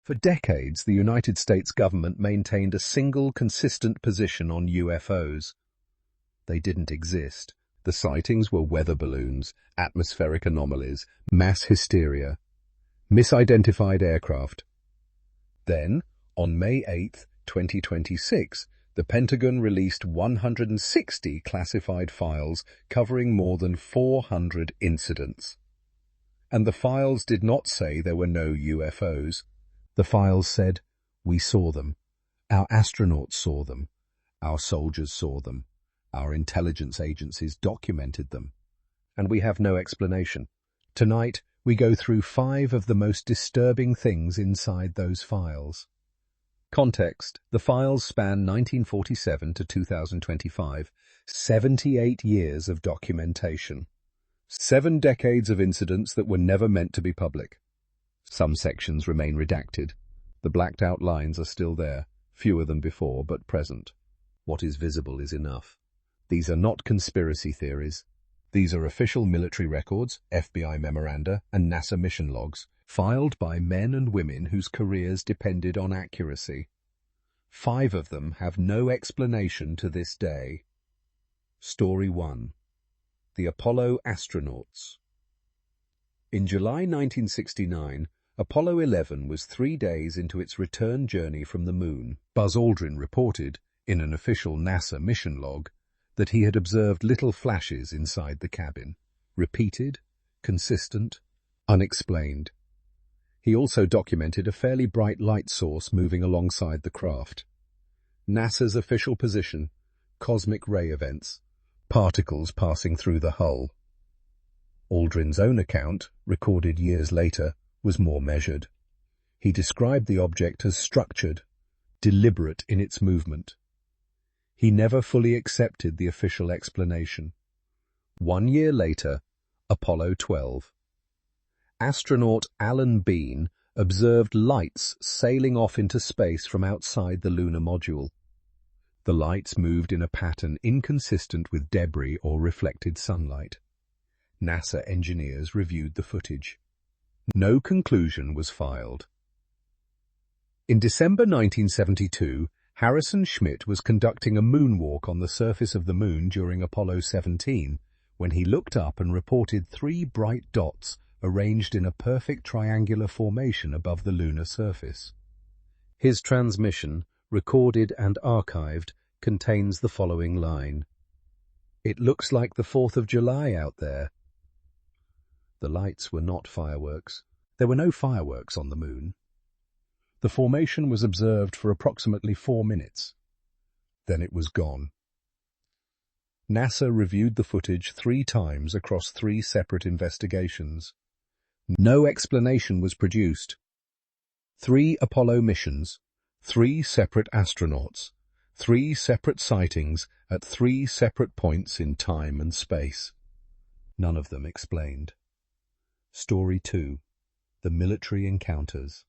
For decades, the United States government maintained a single, consistent position on UFOs. They didn't exist. The sightings were weather balloons, atmospheric anomalies, mass hysteria, misidentified aircraft. Then, on May 8, 2026, the Pentagon released 160 classified files covering more than 400 incidents. And the files did not say there were no UFOs. The files said, "We saw them. Our astronauts saw them. Our soldiers saw them. Our intelligence agencies documented them. And we have no explanation." Tonight, we go through 5 of the most disturbing things inside those files. Context: the files span 1947 to 2025, 78 years of documentation. 7 decades of incidents that were never meant to be public. Some sections remain redacted. The blacked-out lines are still there, fewer than before, but present. What is visible is enough. These are not conspiracy theories. These are official military records, FBI memoranda, and NASA mission logs, filed by men and women whose careers depended on accuracy. 5 of them have no explanation to this day. Story 1. The Apollo Astronauts. In July 1969, Apollo 11 was 3 days into its return journey from the Moon. Buzz Aldrin reported, in an official NASA mission log, that he had observed little flashes inside the cabin, repeated, consistent, unexplained. He also documented a fairly bright light source moving alongside the craft. NASA's official position: cosmic ray events, particles passing through the hull. Aldrin's own account, recorded years later, was more measured. He described the object as structured, deliberate in its movement. He never fully accepted the official explanation. 1 year later, Apollo 12. Astronaut Alan Bean observed lights sailing off into space from outside the lunar module. The lights moved in a pattern inconsistent with debris or reflected sunlight. NASA engineers reviewed the footage. No conclusion was filed. In December 1972, Harrison Schmitt was conducting a moonwalk on the surface of the Moon during Apollo 17 when he looked up and reported 3 bright dots arranged in a perfect triangular formation above the lunar surface. His transmission, recorded and archived, contains the following line: "It looks like the 4th of July out there." The lights were not fireworks. There were no fireworks on the Moon. The formation was observed for approximately 4 minutes. Then it was gone. NASA reviewed the footage 3 times across 3 separate investigations. No explanation was produced. 3 Apollo missions, 3 separate astronauts, 3 separate sightings at 3 separate points in time and space. None of them explained. Story 2. The Military Encounters.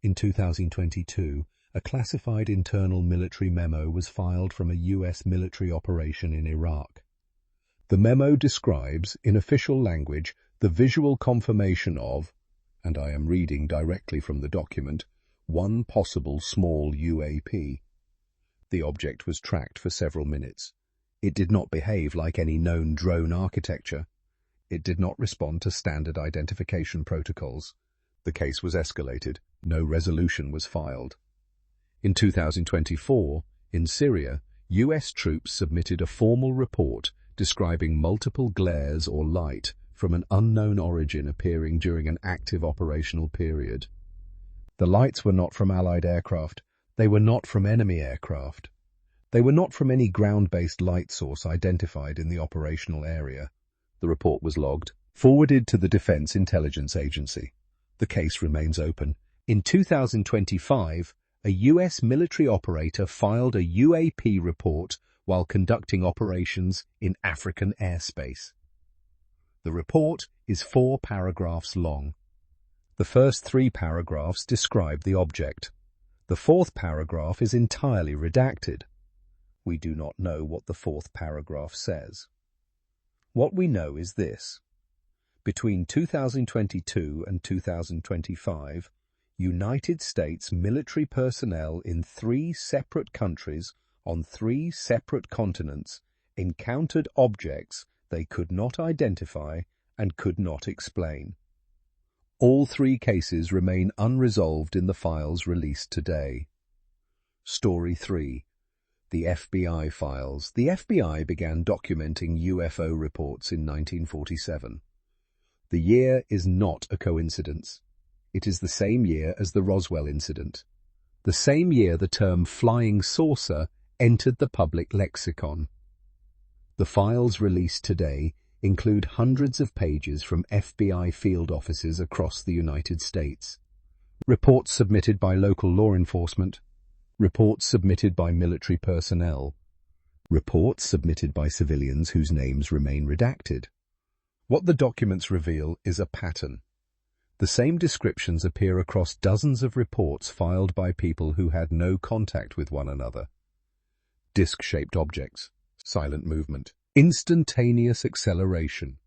In 2022, a classified internal military memo was filed from a U.S. military operation in Iraq. The memo describes, in official language, the visual confirmation of, and I am reading directly from the document, one possible small UAP. The object was tracked for several minutes. It did not behave like any known drone architecture. It did not respond to standard identification protocols. The case was escalated. No resolution was filed. In 2024, in Syria, U.S. troops submitted a formal report describing multiple glares or light from an unknown origin appearing during an active operational period. The lights were not from Allied aircraft. They were not from enemy aircraft. They were not from any ground-based light source identified in the operational area. The report was logged, forwarded to the Defense Intelligence Agency. The case remains open. In 2025, a U.S. military operator filed a UAP report while conducting operations in African airspace. The report is 4 paragraphs long. The first 3 paragraphs describe the object. The 4th paragraph is entirely redacted. We do not know what the 4th paragraph says. What we know is this. Between 2022 and 2025, United States military personnel in 3 separate countries on 3 separate continents encountered objects they could not identify and could not explain. All 3 cases remain unresolved in the files released today. Story 3. The FBI files. The FBI began documenting UFO reports in 1947. The year is not a coincidence. It is the same year as the Roswell incident. The same year the term flying saucer entered the public lexicon. The files released today include hundreds of pages from FBI field offices across the United States. Reports submitted by local law enforcement. Reports submitted by military personnel. Reports submitted by civilians whose names remain redacted. What the documents reveal is a pattern. The same descriptions appear across dozens of reports filed by people who had no contact with one another. Disc-shaped objects, silent movement, instantaneous acceleration,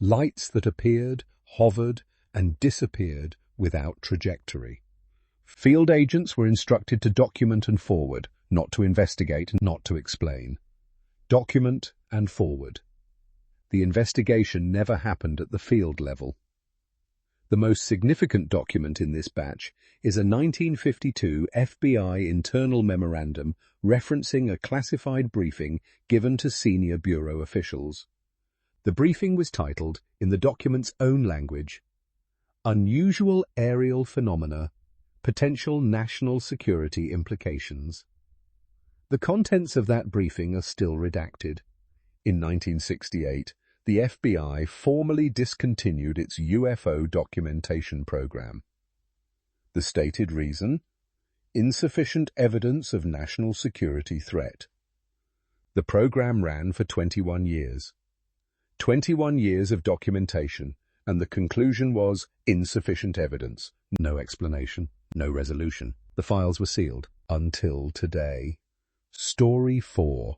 lights that appeared, hovered, and disappeared without trajectory. Field agents were instructed to document and forward, not to investigate, not to explain. Document and forward. The investigation never happened at the field level. The most significant document in this batch is a 1952 FBI internal memorandum referencing a classified briefing given to senior bureau officials. The briefing was titled, in the document's own language, Unusual Aerial Phenomena, Potential National Security Implications. The contents of that briefing are still redacted. In 1968, the FBI formally discontinued its UFO documentation program. The stated reason? Insufficient evidence of national security threat. The program ran for 21 years. 21 years of documentation, and the conclusion was insufficient evidence. No explanation, no resolution. The files were sealed until today. Story 4.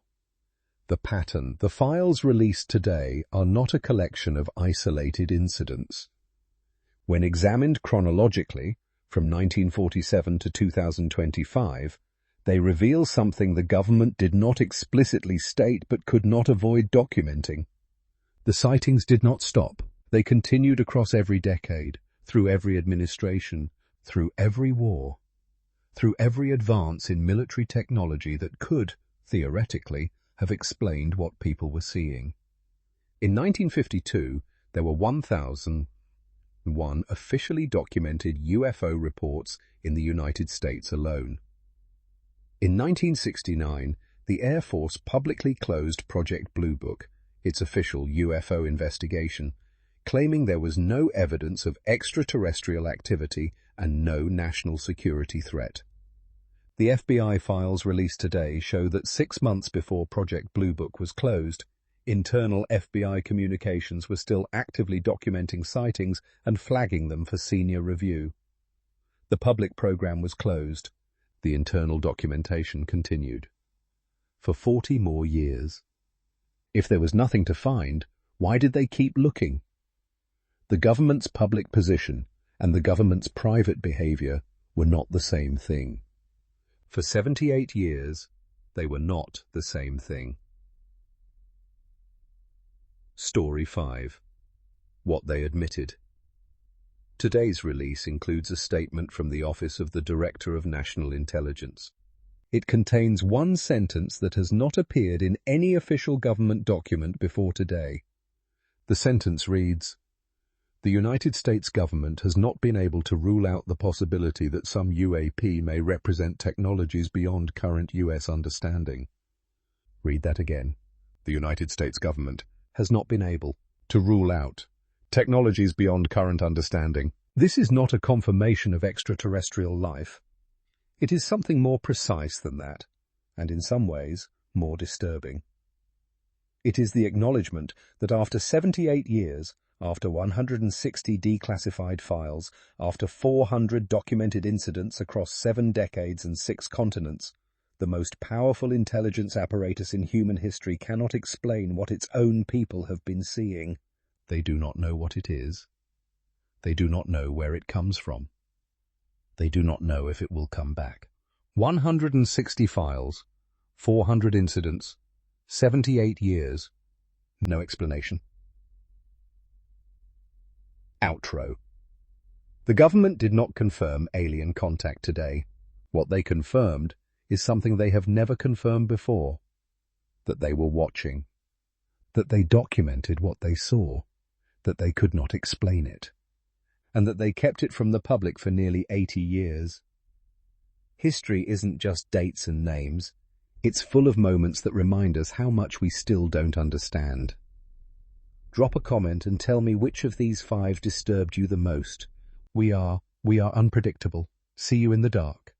The pattern. The files released today are not a collection of isolated incidents. When examined chronologically, from 1947 to 2025, they reveal something the government did not explicitly state but could not avoid documenting. The sightings did not stop. They continued across every decade, through every administration, through every war, through every advance in military technology that could, theoretically, have explained what people were seeing. In 1952, there were 1,001 officially documented UFO reports in the United States alone. In 1969, the Air Force publicly closed Project Blue Book, its official UFO investigation, claiming there was no evidence of extraterrestrial activity and no national security threat. The FBI files released today show that 6 months before Project Blue Book was closed, internal FBI communications were still actively documenting sightings and flagging them for senior review. The public program was closed. The internal documentation continued. For 40 more years. If there was nothing to find, why did they keep looking? The government's public position and the government's private behavior were not the same thing. For 78 years, they were not the same thing. Story 5. What they admitted. Today's release includes a statement from the Office of the Director of National Intelligence. It contains one sentence that has not appeared in any official government document before today. The sentence reads, "The United States government has not been able to rule out the possibility that some UAP may represent technologies beyond current U.S. understanding." Read that again. The United States government has not been able to rule out technologies beyond current understanding. This is not a confirmation of extraterrestrial life. It is something more precise than that, and in some ways more disturbing. It is the acknowledgement that after 78 years, after 160 declassified files, after 400 documented incidents across 7 decades and 6 continents, the most powerful intelligence apparatus in human history cannot explain what its own people have been seeing. They do not know what it is. They do not know where it comes from. They do not know if it will come back. 160 files, 400 incidents, 78 years. No explanation. Outro. The government did not confirm alien contact today. What they confirmed is something they have never confirmed before. That they were watching. That they documented what they saw. That they could not explain it. And that they kept it from the public for nearly 80 years. History isn't just dates and names. It's full of moments that remind us how much we still don't understand. Drop a comment and tell me which of these 5 disturbed you the most. We are unpredictable. See you in the dark.